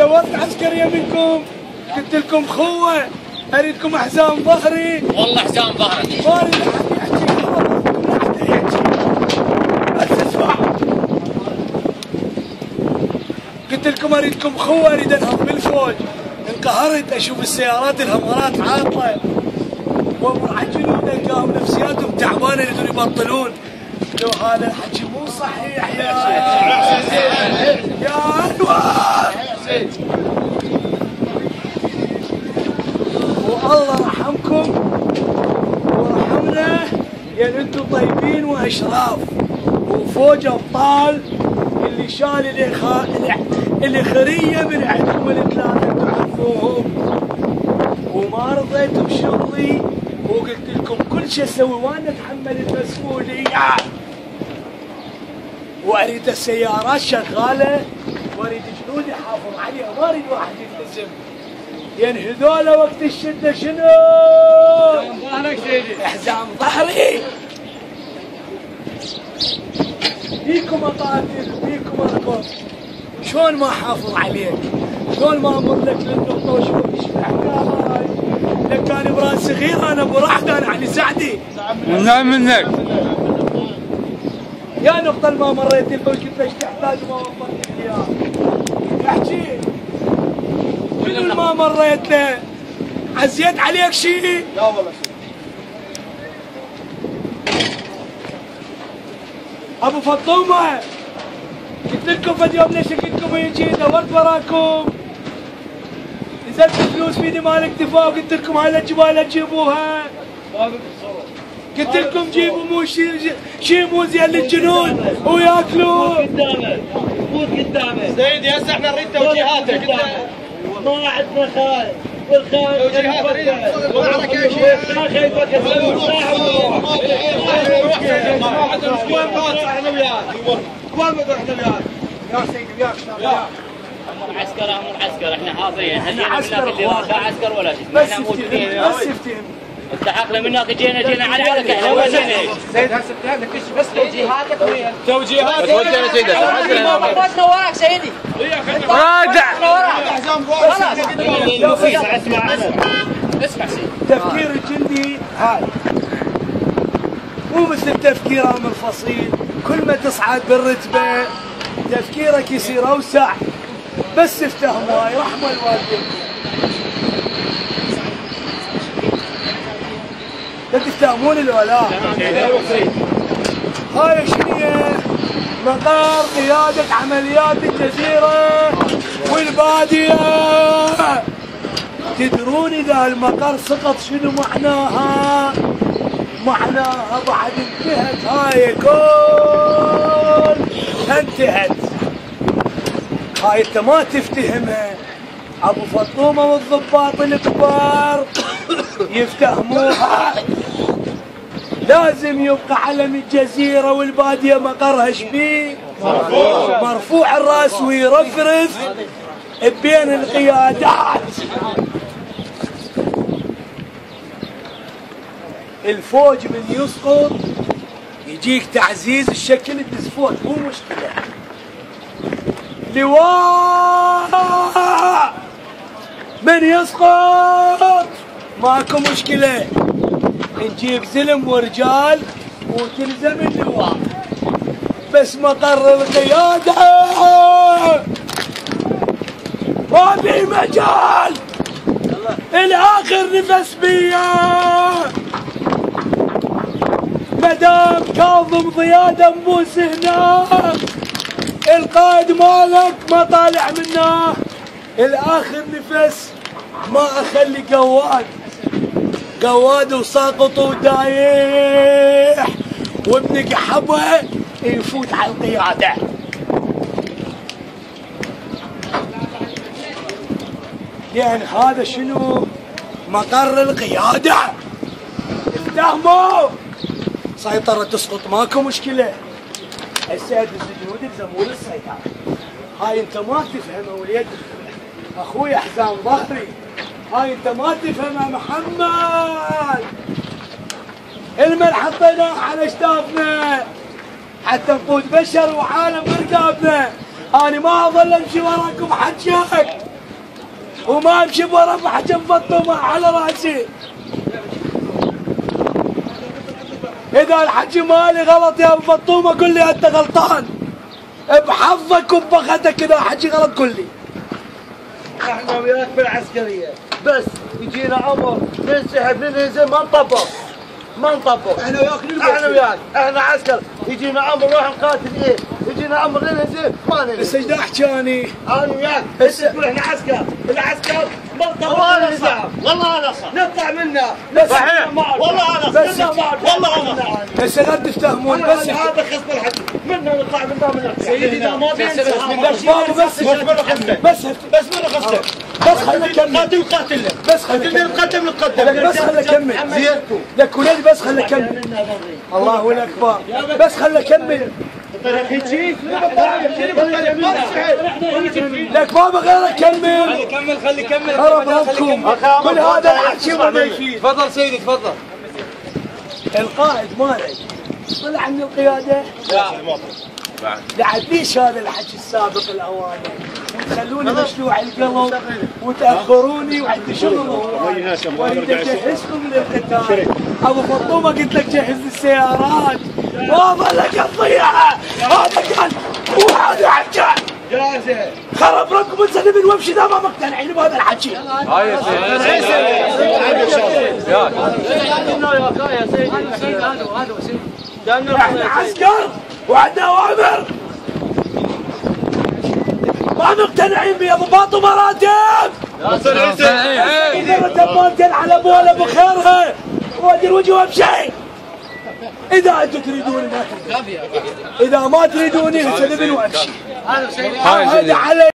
ورد عسكريه منكم، قلت لكم خوه اريدكم حزام ظهري. والله حزام ظهرك ما اريد احد يحكي، بس اسمع. قلت لكم اريدكم خوه، اريد انهم بالفوج. انقهرت اشوف السيارات الهمارات عاطله وامر على الجنود القاهم نفسياتهم تعبانه يريدون يبطلون. لو هذا الحكي مو صحيح يا انور، والله رحمكم ورحمنا، يعني انتم طيبين واشراف وفوج ابطال. اللي شال اللي خريه من عندكم الثلاثه تعرفوهم، وما رضيت بشغلي وقلت لكم كل شيء اسوي وانا اتحمل المسؤوليه. واريد السيارات شغاله واريد جنود يحافظ عليها، ما اريد واحد يلتزم. يعني هذول وقت الشده شنو؟ ظهرك سيدي، حزام ظهري. فيكم اقاتل فيكم اركض، شلون ما احافظ عليك؟ شلون ما امر لك للنقطه وشلون ايش الحكايه؟ لك كان براس صغير انا ابو رعد، انا علي سعدي. نعم منك يا نقطة ما مريت الفوج كنت ايش تحتاج وما وفرت لي اياه. احكي من ما مريت له؟ عزيت عليك شيء؟ لا والله شيء. ابو فطومة قلت لكم فد يوم ليش لكم يجي دورت وراكم، نزلت فلوس بيدي مال اكتفاء وقلت لكم هاي الجبال تجيبوها. قلت لكم جيبوا مو شيء مو زين للجنود وياكلوا. فوت قدامه سيدي، هسه احنا نريد توجيهاتك. ما عندنا خايف والخايف توجيهات ظهرك يا شيخ. ما خايفك يا سيدي وياك امر عسكر امر عسكر، احنا حاضرين. احنا عسكر لا عسكر ولا شيء، بس احنا موجودين. بس افتهم التحقنا منك، جينا على عرك احنا وين جينا؟ سيدي هسه بدك بس توجيهاتك وين؟ توجيهات توجه سيدي. اخواتنا وراك سيدي، راجع اسمع اسمع سيدي، تفكير الجندي هاي مو مثل تفكير امر فصيل. كل ما تصعد بالرتبه تفكيرك يصير اوسع. بس افتهم هاي رحمه الوالدين. لا تفتهمون الولاء. هاي شنو مقر قيادة عمليات الجزيرة والبادية. تدرون إذا المقر سقط شنو معناها؟ معناها بعد انتهت هاي كل انتهت. هاي انت ما تفتهمها. ابو فطومة والضباط الكبار يفتهموها. لازم يبقى علم الجزيرة والبادية مقرها شبيه؟ مرفوع الراس ويرفرف بين القيادات. الفوج من يسقط يجيك تعزيز الشكل الدسفوت مو مشكلة. لواء من يسقط ماكو مشكلة، نجيب زلم ورجال وتلزم اللواء. بس مقر القيادة ما في مجال. الآخر نفس بيا مدام كاظم ضياء دموس هنا، القائد مالك ما طالع منه. الآخر نفس ما أخلي قواد وساقط ودايح وابن قحبه يفوت على القيادة. لأن هذا شنو؟ مقر القيادة. افتهموا؟ سيطرة تسقط ماكو مشكلة. السيد الجنود يلزمون السيطرة. هاي انت ما تفهمها وليد اخوي حزام ظهري. هاي انت ما تفهمها محمد. المن حطيناه على اشتافنا حتى نقود بشر وعالم برقابنا. انا ما اظل امشي وراكم حجاك. وما امشي برا حجم فطومه على راسي. اذا الحكي مالي غلط يا ابو فطومه قل لي انت غلطان بحظك وبخدك. اذا حكي غلط قل لي. احنا وياك بالعسكريه بس يجينا عمر ننسحب ننهزم ما نطبق احنا وياك احنا عسكر يجينا عمر نروح نقاتل ايه يجينا عمر ننهزم ما ننهزم. بس ايش احكي انا وياك بس تقول احنا عسكر العسكر ما نطبق والله انا صح نطلع منها صحيح والله انا بس والله انا بس لا تفتهمون بس هذا خصم الحكي منا نطلع منها من سيدي اذا ما بس منو خصك بس خلينا نكمل قاتل بس خلينا نقدم بس خلينا نكمل لك ولادي بس خلينا نكمل. الله اكبر بس خلينا نكمل لك بابا غير كمل خلي كمل خرب ربكم كل هذا الحكي ما يفيد. تفضل سيدي تفضل. القائد مالك طلع من القياده؟ بعد ليش هذا الحكي السابق الاوائل وتخلوني مشلوع القلب وتاخروني وعندي شغل واريد اجهزكم للقتال. ابو فطومه قلت لك جهز السيارات واضح لك الضيعه. هذا كان وهذا حكى جاهزه خرب ربكم انسلم وامشي اذا ما مقتنعين بهذا الحكي. هاي يا سيدي. احنا عسكر وعندنا اوامر ما مقتنعين بيا ابو فاطمه راتب. اذا رتب مالتين على ابوها ولا بخيرها وادير وجهي وامشي. اذا انتم تريدوني ما تريدوني اذا ما تريدوني انسلم وامشي. هذا علي.